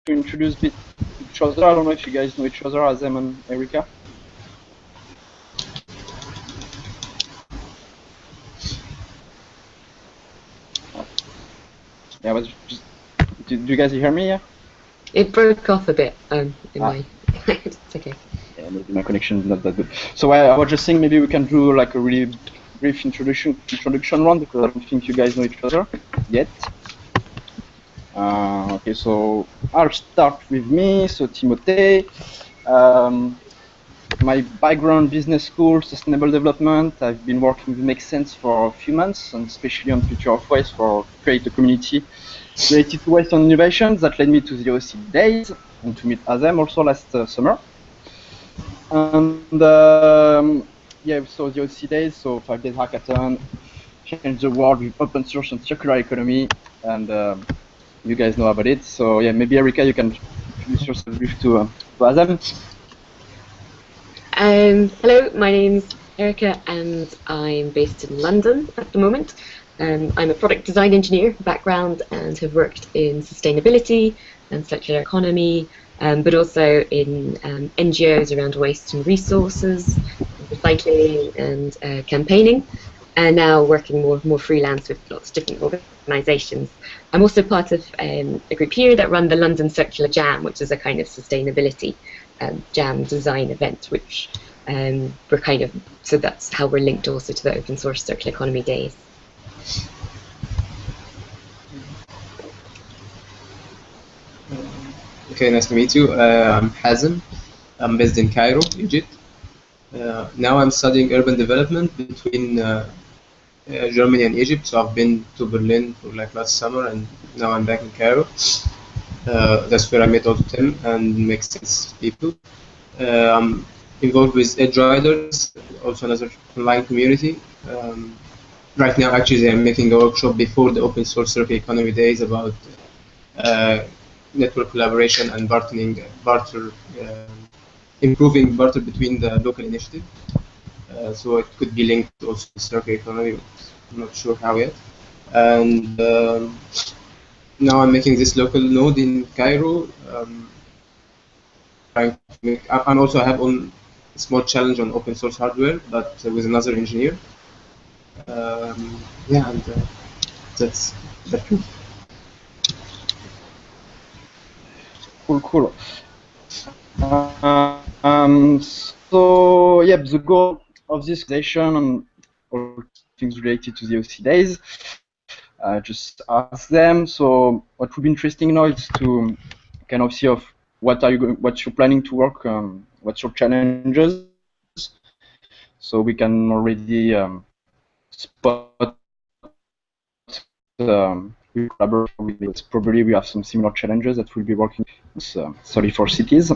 introduce a bit each other. I don't know if you guys know each other, Azem and Erika. Yeah, but just, do you guys hear me? Yeah. It broke off a bit. In my. It's okay. Yeah, maybe my connection is not that good. So I was just saying maybe we can do like a really brief introduction round because I don't think you guys know each other yet. Okay, so I'll start with me. So Timothée, my background, business school, sustainable development. I've been working with Make Sense for a few months, and especially on Future of Waste for create a community related to waste and innovation. That led me to the OSCEdays and to meet Azem also last summer. And yeah, so the OSCEdays, so 5-day hackathon, change the world with open source and circular economy, and you guys know about it. So yeah, maybe Erika, you can introduce yourself brief to Azem. Hello, my name's Erica and I'm based in London at the moment. I'm a product design engineer background and have worked in sustainability and circular economy, but also in NGOs around waste and resources, recycling and campaigning, and now working more freelance with lots of different organisations. I'm also part of a group here that run the London Circular Jam, which is a kind of sustainability jam design event, which we're kind of, so that's how we're linked also to the open source circular economy days. Okay, nice to meet you. I'm Hazem. I'm based in Cairo, Egypt. Now I'm studying urban development between Germany and Egypt. So I've been to Berlin for like last summer, and now I'm back in Cairo. That's where I met also Tim and Make Sense people. I'm involved with Edge Riders, also another online community. Right now, actually, I'm making a workshop before the Open Source Circular Economy Days about network collaboration and improving barter between the local initiative. So it could be linked also to circular economy, but I'm not sure how yet. And now I'm making this local node in Cairo. Trying to make, and also I have a small challenge on open source hardware, but with another engineer. Yeah, and that's true. Cool. So yeah, the goal of this session and all things related to the OSCEdays, just ask them. So what would be interesting now is to kind of see what you're planning to work on, what's your challenges, so we can already spot we collaborate with. Probably we have some similar challenges that we'll be working with 34 cities.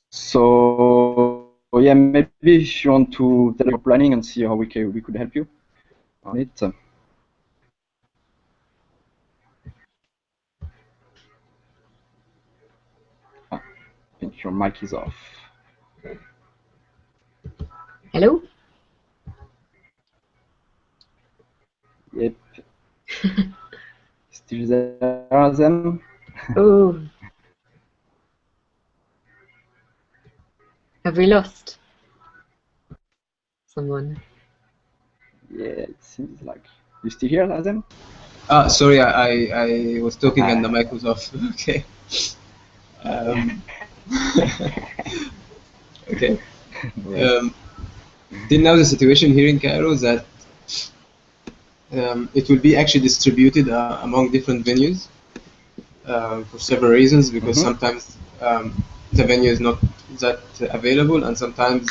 So yeah, maybe if you want to tell your planning and see how we could help you on it. I think your mic is off. Hello? Yep. Still there, Azem? Oh. Have we lost someone? Yeah, it seems like. You still here, Azem? Sorry, I was talking and the mic was off. Okay. Okay. Till now, the situation here in Cairo is that it will be actually distributed among different venues for several reasons, because sometimes the venue is not that available, and sometimes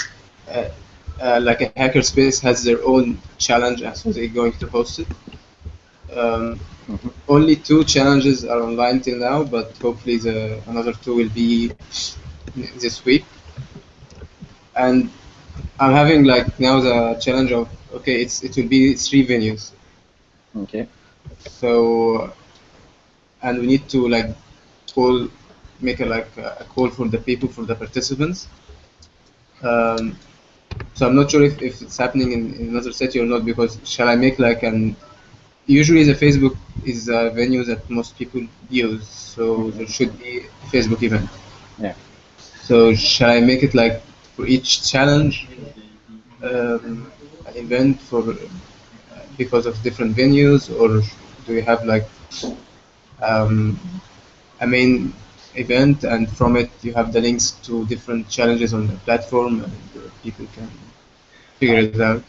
like a hackerspace has their own challenge, and so they're going to host it. Only 2 challenges are online till now, but hopefully another 2 will be this week. And I'm having like now the challenge of, okay, it will be 3 venues. Okay. So, and we need to like make a call for the people, for the participants. So I'm not sure if it's happening in another city or not, because shall I make like an usually the Facebook is a venue that most people use, so there should be a Facebook event. Yeah. So shall I make it like for each challenge an event for because of different venues, or do you have like um, a main event and from it you have the links to different challenges on the platform and people can figure it out?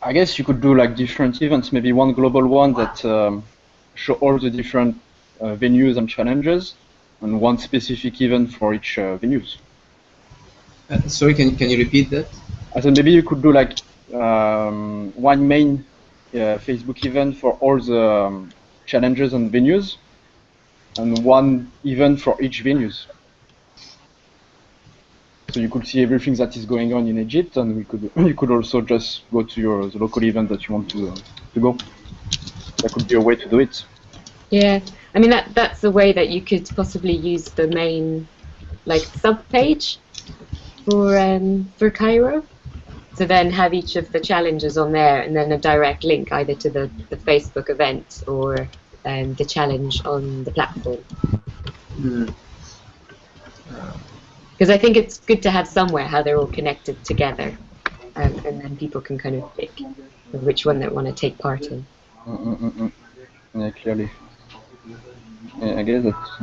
I guess you could do like different events, maybe one global one that show all the different venues and challenges, and one specific event for each venues. Sorry, can you repeat that? I said maybe you could do like one main Facebook event for all the challenges and venues, and one event for each venues. So you could see everything that is going on in Egypt, and you could also just go to the local event that you want to go. That could be a way to do it. Yeah, I mean that's a way that you could possibly use the main like sub-page for Cairo. So then have each of the challenges on there, and then a direct link either to the Facebook event or the challenge on the platform. Because I think it's good to have somewhere how they're all connected together, and then people can kind of pick which one they want to take part in. Yeah, clearly. Yeah, I guess that's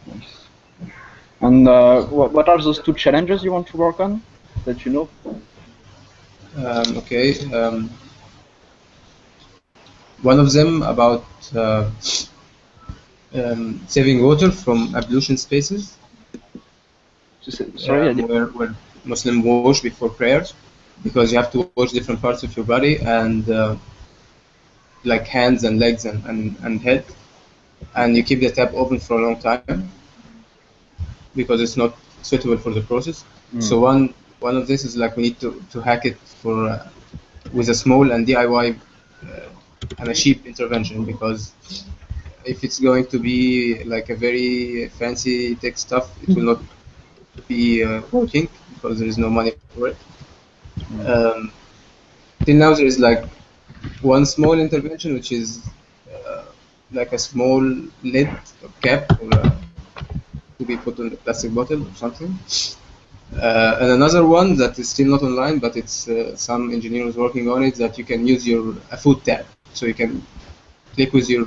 nice. And what are those two challenges you want to work on that you know? Okay. One of them about saving water from ablution spaces. Sorry, where Muslim wash before prayers, because you have to wash different parts of your body and like hands and legs and head, and you keep the tap open for a long time because it's not suitable for the process. So one of this is like we need to hack it for with a small and DIY and a cheap intervention, because if it's going to be like a very fancy tech stuff, it will not be working because there is no money for it. Till now there is like one small intervention, which is like a small lid or cap or, to be put on the plastic bottle or something. And another one that is still not online, but it's some engineer is working on it, that you can use a foot tap. So you can click with your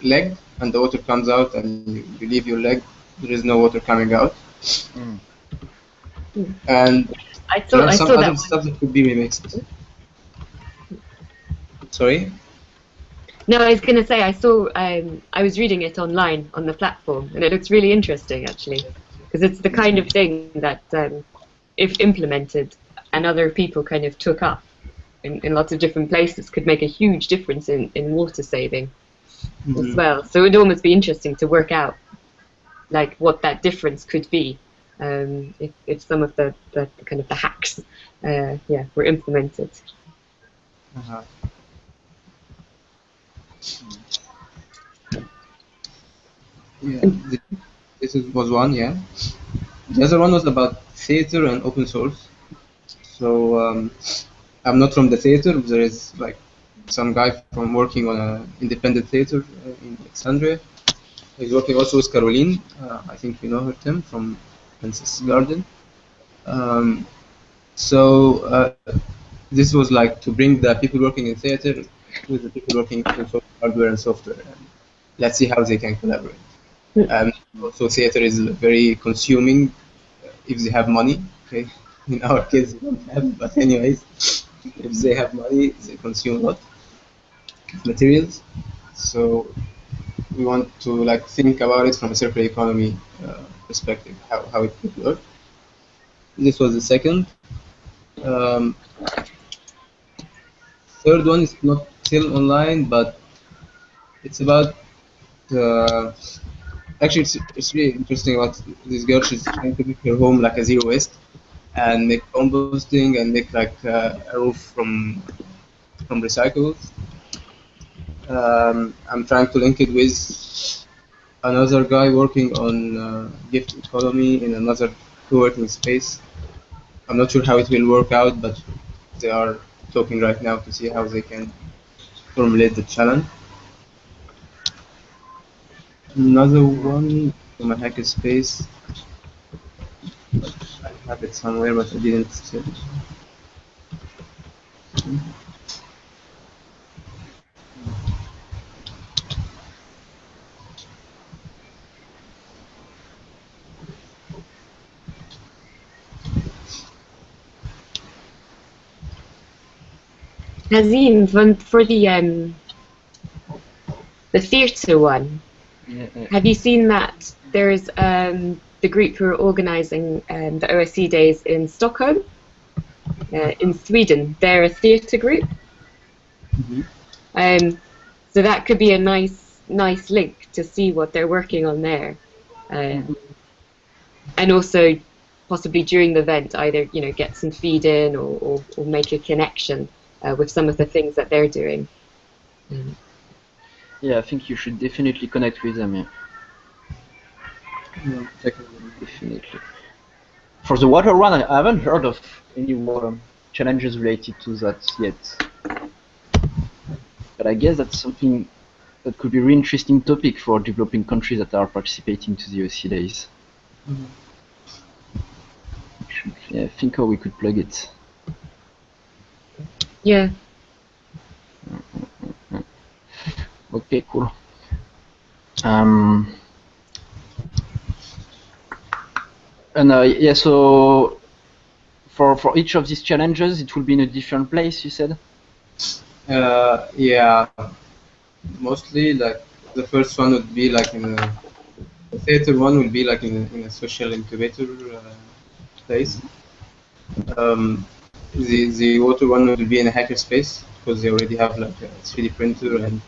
leg and the water comes out, and you leave your leg, there is no water coming out. And there are some other stuff that could be remixed. Sorry? No, I was going to say I saw. I was reading it online on the platform, and it looks really interesting actually, because it's the kind of thing that, if implemented and other people kind of took up in lots of different places, could make a huge difference in water saving as well. So it'd almost be interesting to work out like what that difference could be if some of the kind of the hacks were implemented. Yeah, this was one, yeah. The other one was about theater and open source. So I'm not from the theater. There is like some guy from working on an independent theater in Alexandria. He's working also with Caroline. I think you know her, Tim, from Princess Garden. So this was like to bring the people working in theater with the people working in hardware and software, and let's see how they can collaborate. Also, theater is very consuming if they have money. Okay, in our case, they don't have, but anyways, if they have money, they consume a lot of materials. So we want to like think about it from a circular economy perspective, how it could work. This was the second. Third one is not still online, but it's about actually it's really interesting about this girl. She's trying to make her home like a zero waste and make composting and make like a roof from recyclables. I'm trying to link it with another guy working on gift economy in another co-working space. I'm not sure how it will work out, but they are talking right now to see how they can formulate the challenge. Another one from a hackerspace. I have it somewhere, but I didn't see it. Hazim, for the theatre one, have you seen that there's the group who are organising the OSCEdays in Stockholm, in Sweden? They're a theatre group. So that could be a nice link to see what they're working on there, and also possibly during the event either get some feed in or make a connection with some of the things that they're doing. Yeah, I think you should definitely connect with them. Yeah. Definitely. For the water run, I haven't heard of any challenges related to that yet. But I guess that's something that could be a really interesting topic for developing countries that are participating to the OSCEdays. Yeah, think how we could plug it. Yeah. Okay, cool. And yeah, so for each of these challenges, it will be in a different place, you said? Yeah, mostly like the first one would be like in the theater one will be like in a social incubator place. The water one will be in a hackerspace because they already have like a 3D printer and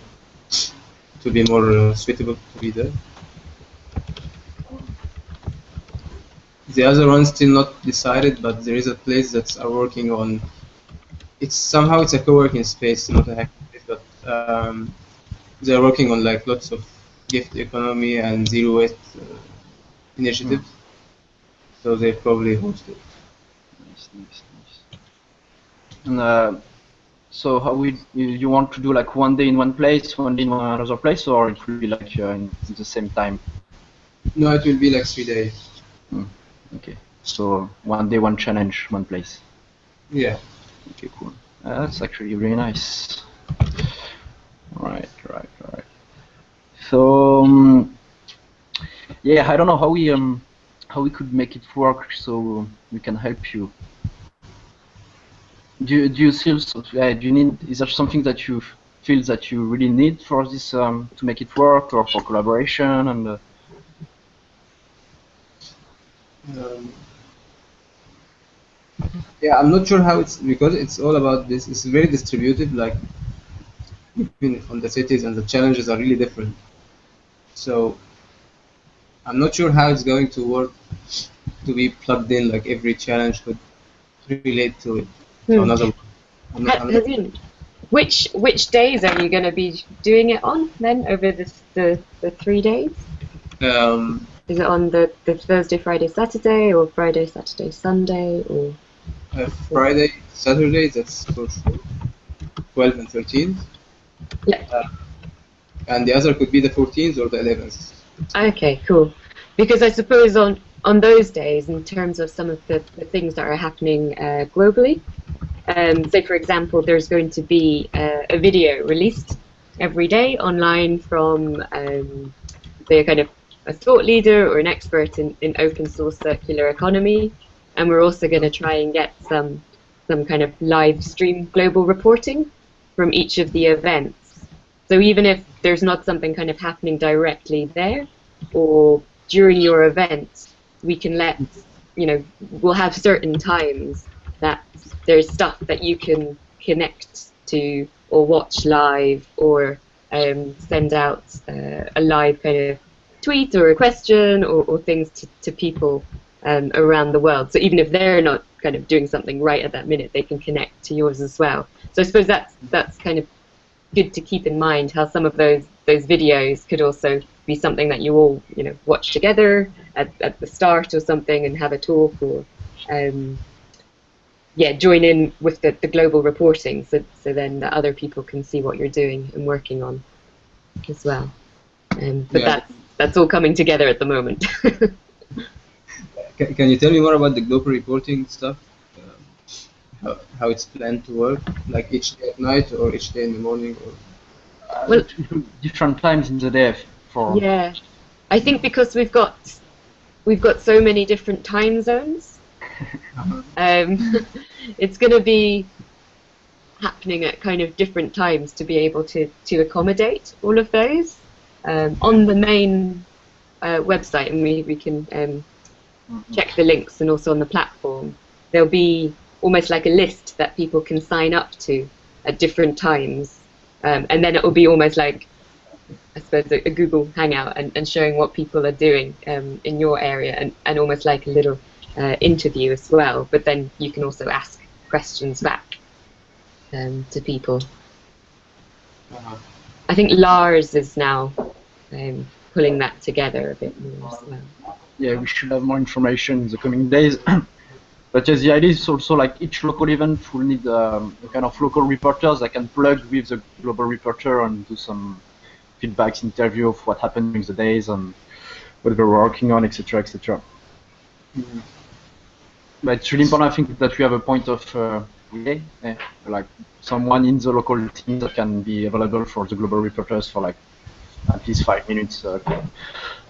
to be more suitable to be there. The other one still not decided, but there is a place that's working on. It's somehow it's a co-working space, not a hackerspace, but they're working on like lots of gift economy and zero waste initiatives. So they probably host it. Nice. And so how you want to do like one day in one place, one day in another place, or it will be like in the same time? No, it will be like 3 days. Okay, so one day, one challenge, one place. Yeah. Okay, cool. That's actually really nice. Right. So yeah, I don't know how we could make it work so we can help you. Do you feel do you need? Is there something that you feel that you really need for this to make it work, or for collaboration and? Yeah, I'm not sure how it's because it's all about this. It's very distributed, like even on the cities, and the challenges are really different. So I'm not sure how it's going to work to be plugged in. Like every challenge could relate to it. To another one. Hazim, which days are you going to be doing it on then over the 3 days? Is it on the Thursday, Friday, Saturday, or Friday, Saturday, Sunday, or? Friday, Saturday, that's for sure. 12 and 13. Yeah. And the other could be the 14th or the 11th. Okay, cool. Because I suppose on those days, in terms of some of the things that are happening globally, say for example, there's going to be a video released every day online from the kind of a thought leader or an expert in open source circular economy, and we're also going to try and get some kind of live stream global reporting from each of the events. So even if there's not something kind of happening directly there or during your event, we can we'll have certain times that there's stuff that you can connect to or watch live or send out a live kind of tweet or a question or things to people around the world. So even if they're not kind of doing something right at that minute, they can connect to yours as well. So I suppose that's kind of good to keep in mind, how some of those videos could also be something that you all watch together at the start or something and have a talk, or yeah, join in with the global reporting, so then the other people can see what you're doing and working on as well. But Yeah. that's all coming together at the moment. Can you tell me more about the global reporting stuff? How it's planned to work, like each day at night or each day in the morning, or Well, different times in the day for. yeah, I think because we've got so many different time zones, um, it's going to be happening at kind of different times to be able to accommodate all of those. On the main website, and we can check the links, and also on the platform, there'll be almost like a list that people can sign up to at different times, and then it will be almost like, I suppose, a Google Hangout, and showing what people are doing in your area, and almost like a little interview as well. But then you can also ask questions back to people. I think Lars is now pulling that together a bit more as well. Yeah, we should have more information in the coming days. But yes, the idea is also like each local event will need a kind of local reporters that can plug with the global reporter and do some feedbacks, interview of what happened during the days and what we're working on, etc., etc. But it's really important, I think, that we have a point of relay, like someone in the local team that can be available for the global reporters for like at least 5 minutes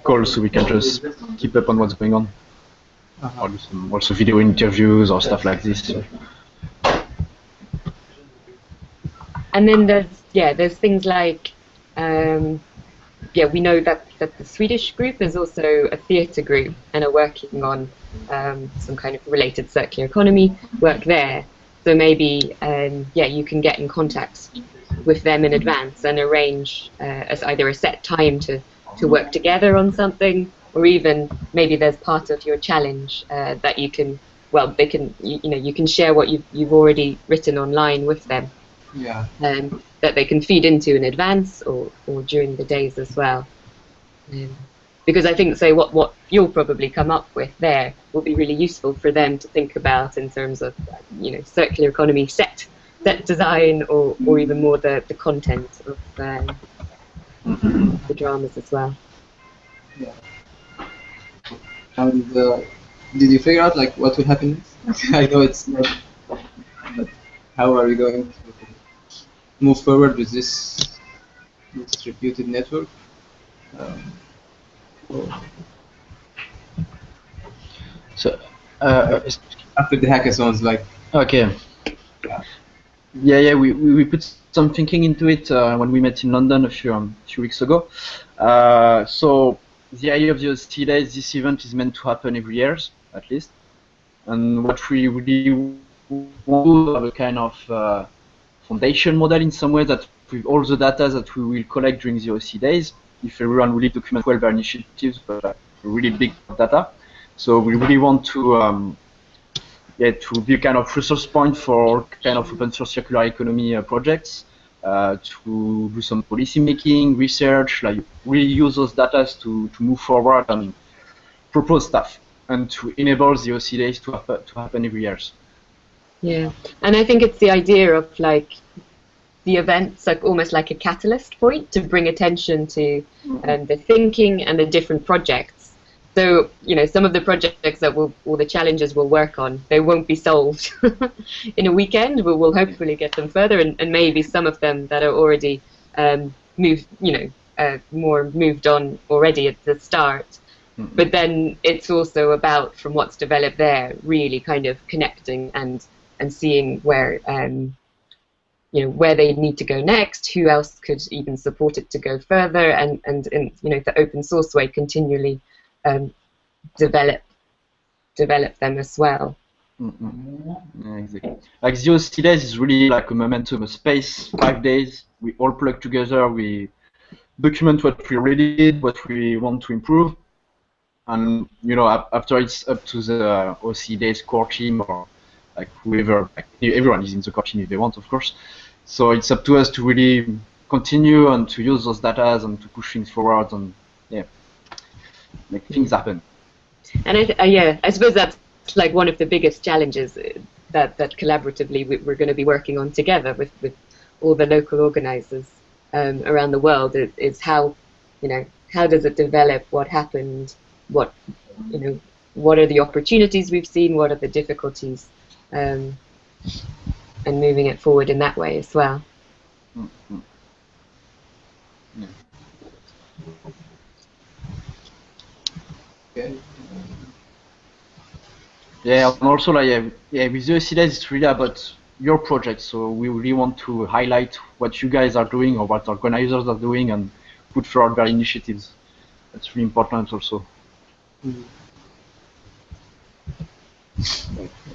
call, so we can just keep up on what's going on. Or do some also video interviews or stuff like this. And then there's things like we know that the Swedish group is also a theatre group and are working on some kind of related circular economy work there. So maybe you can get in contact with them in advance and arrange as either a set time to work together on something, or even maybe there's part of your challenge that you can, you can share what you've already written online with them. yeah, That they can feed into in advance or during the days as well. Because I think, say, what you'll probably come up with there will be really useful for them to think about in terms of, circular economy set design, or even more the content of the dramas as well. yeah. And did you figure out like what will happen next? I know it's not, but how are we going to move forward with this distributed network? So After the hackathons, like. okay. Yeah, we put some thinking into it when we met in London a few weeks ago. So the idea of the OSCEdays, this event is meant to happen every year, at least. And what we really want to have a kind of foundation model in some way, that with all the data that we will collect during the OSCEdays, if everyone really document well their initiatives, but really big data. So we really want to to be a kind of resource point for kind of open source circular economy projects, to do some policy making, research, like really use those data to move forward and propose stuff, and to enable the OSCEdays to happen every year. Yeah, and I think it's the idea of like the events, like almost like a catalyst point to bring attention to the thinking and the different projects. So, some of the projects that or the challenges we'll work on, they won't be solved in a weekend, but we'll hopefully get them further, and maybe some of them that are already more moved on already at the start. But then it's also about, from what's developed there, really kind of connecting and seeing where where they need to go next, who else could even support it to go further, and in the open source way continually develop them as well. Yeah, exactly. Like the OSCEdays is really like a momentum, a space, 5 days. We all plug together, we document what we already did, what we want to improve, and after it's up to the OSCEdays core team, or like whoever, like, everyone is in the core team if they want, of course. So it's up to us to really continue and to use those data and to push things forward and make things happen. And I suppose that's like one of the biggest challenges. that collaboratively we're going to be working on together with all the local organizers around the world is how, how does it develop, what happened, what, what are the opportunities we've seen, what are the difficulties, and moving it forward in that way as well. Mm-hmm. Yeah. Okay. Yeah, and also like with the OSCEdays, it's really about your project. So we really want to highlight what you guys are doing or what organizers are doing and put forward their initiatives. That's really important also. Mm.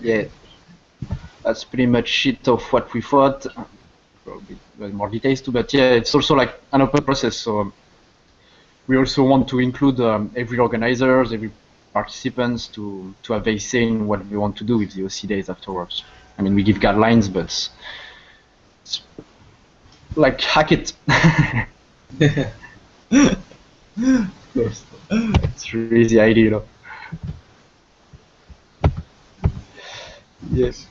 Yeah, that's pretty much it of what we thought. Probably more details too, but yeah, it's also like an open process. So we also want to include every organizers, every participants to have a say in what we want to do with the OSCEdays afterwards. I mean, we give guidelines, but it's like hack it. Of course. It's really the idea, Yes.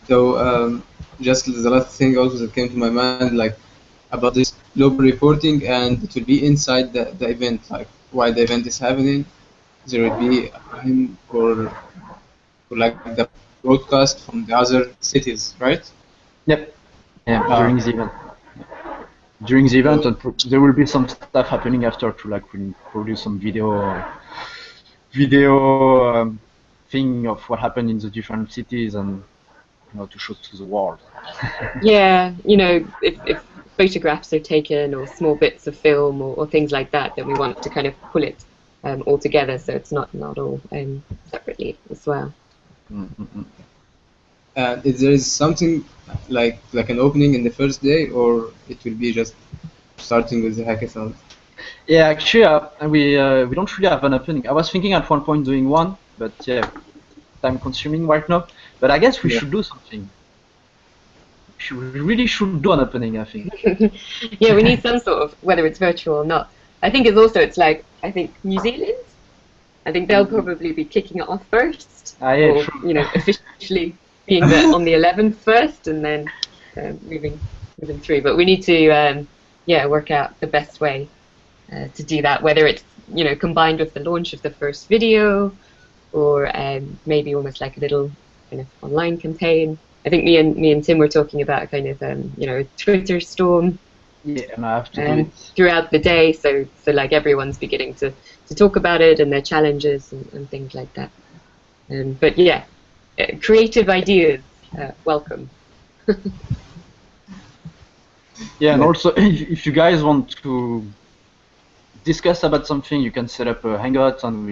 So just the last thing also that came to my mind, like about this global reporting, and it will be inside the event, like while the event is happening, there will be a time for like the broadcast from the other cities, right? Yep. Yeah, Ah, during the event. During the event, so, and there will be some stuff happening after to like we produce some video thing of what happened in the different cities and to show to the world. Yeah, if photographs are taken or small bits of film or things like that, then we want to kind of pull it all together so it's not all separately as well. Mm-mm. and if there is something like an opening in the first day, or it will be just starting with the hackathon. Yeah, actually, we don't really have an opening. I was thinking at one point doing one, but yeah, time consuming right now. But I guess we Yeah. should do something. We really should do an opening, I think. Yeah, we need some sort of, whether it's virtual or not. I think it's like, I think New Zealand, I think they'll probably be kicking it off first, Yeah, or true. officially being on the 11th first, and then moving through. But we need to work out the best way to do that, whether it's combined with the launch of the first video, or maybe almost like a little kind of online campaign. I think me and Tim were talking about a kind of a Twitter storm Yeah, and I have to do it. throughout the day, so like everyone's beginning to talk about it and their challenges and things like that. But yeah, creative ideas welcome. Yeah, and also if you guys want to discuss about something, you can set up a hangout, and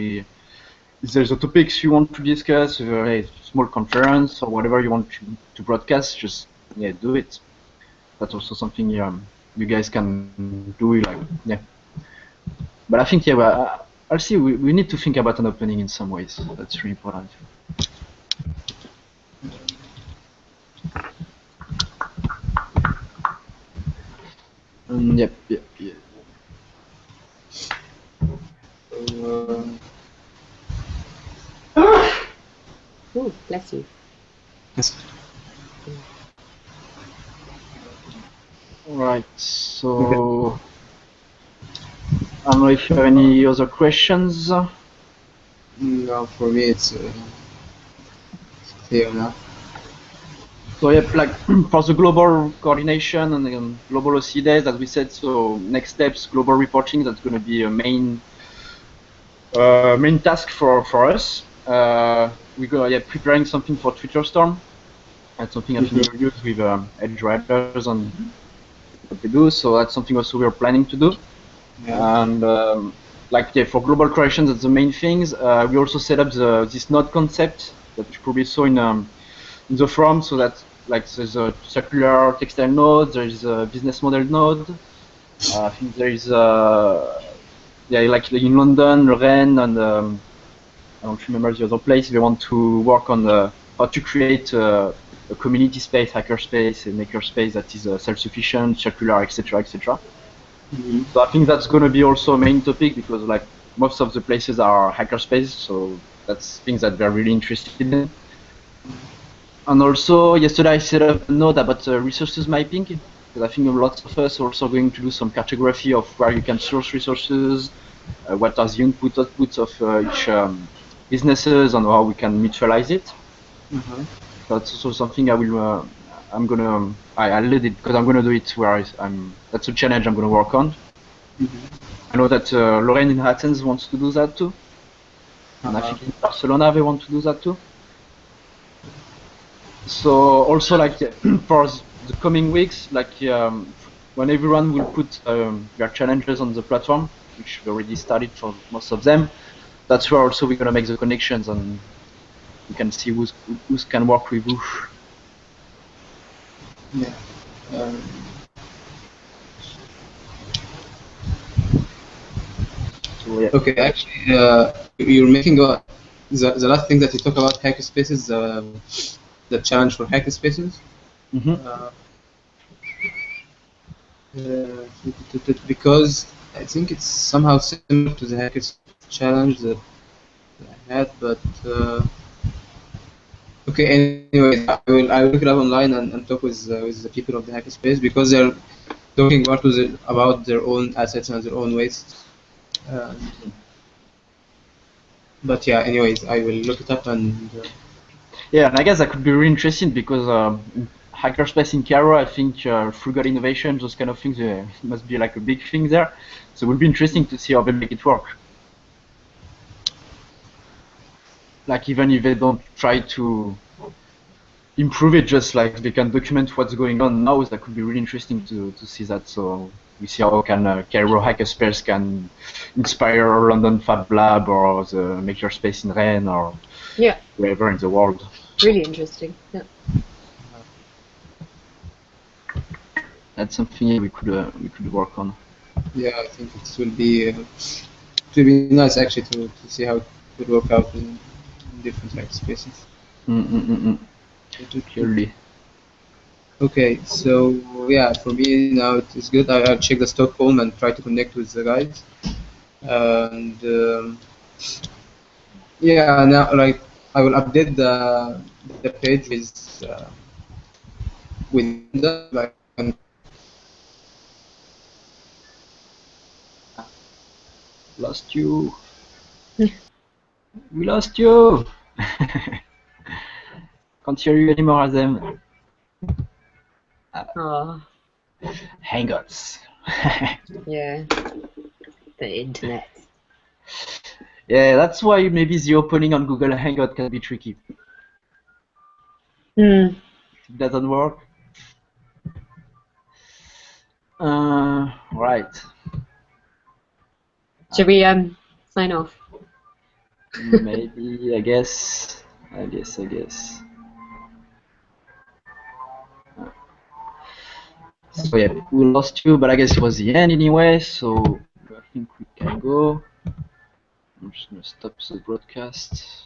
if there's a topics you want to discuss, a small conference or whatever you want to broadcast, just do it. That's also something you guys can do, like But I think I'll see. We need to think about an opening in some ways. That's really important. Yep. Ooh, bless you. Yes. Right. So I don't know if you have any other questions. No, for me it's clear now. So yeah, like for the global coordination and global OSCEdays, as we said, so next steps, global reporting, that's going to be a main task for us. We go preparing something for Twitter Storm. That's something I think we use with edge writers and what they do. So that's something also we're planning to do. Yeah. And for global corrections, that's the main things. We also set up this node concept that you probably saw in the forum. So that there's a circular textile node, there is a business model node. I think there is like in London, Lorraine, and I don't remember the other place. They want to work on how to create a community space, hackerspace, a makerspace that is self-sufficient, circular, etc., etc. Mm-hmm. So I think that's going to be also a main topic, because like most of the places are hackerspace, so that's things that they're really interested in. And also, yesterday I set up a note about resources mapping, because I think lots of us are also going to do some cartography of where you can source resources, what are the input outputs of each businesses, and how we can mutualize it. Uh-huh. That's also something I will. I'm gonna. I led it because I'm gonna do it where I'm. That's a challenge I'm gonna work on. I know that Lorraine in Athens wants to do that too, and I think in Barcelona they want to do that too. So also like for the coming weeks, like when everyone will put their challenges on the platform, which we already started for most of them, that's where also we're gonna make the connections and we can see who can work with who. Yeah. So yeah. Okay, actually, you're making the last thing that you talk about hackerspaces, the challenge for hackerspaces. Mm-hmm. Because I think it's somehow similar to the hackers challenge that I had, but okay. Anyways, I will look it up online and talk with the people of the hackerspace because they're talking about their own assets and their own wastes. But yeah, anyways, I will look it up and. Yeah, and I guess that could be really interesting because hackerspace in Cairo, I think frugal innovation, those kind of things, must be like a big thing there. So it would be interesting to see how they make it work. Like even if they don't try to improve it, just like they can document what's going on now, that could be really interesting to see that. So we see how can Cairo hackerspace can inspire London Fab Lab or the makerspace in Rennes or wherever in the world. Really interesting. Yeah. That's something we could work on. Yeah, I think it will be nice actually to see how it would work out in different like spaces. Purely. Okay, so yeah, for me now it's good. I'll check the Stockholm and try to connect with the guys. And yeah, now like I will update the page with the like. Lost you. We lost you. Can't hear you anymore, Azem. Hangouts. Yeah. The internet. Yeah, that's why maybe the opening on Google Hangout can be tricky. It doesn't work. Right. Should we sign off? Maybe, I guess. So yeah, we lost you, but I guess it was the end anyway, so I think we can go. I'm just gonna stop the broadcast.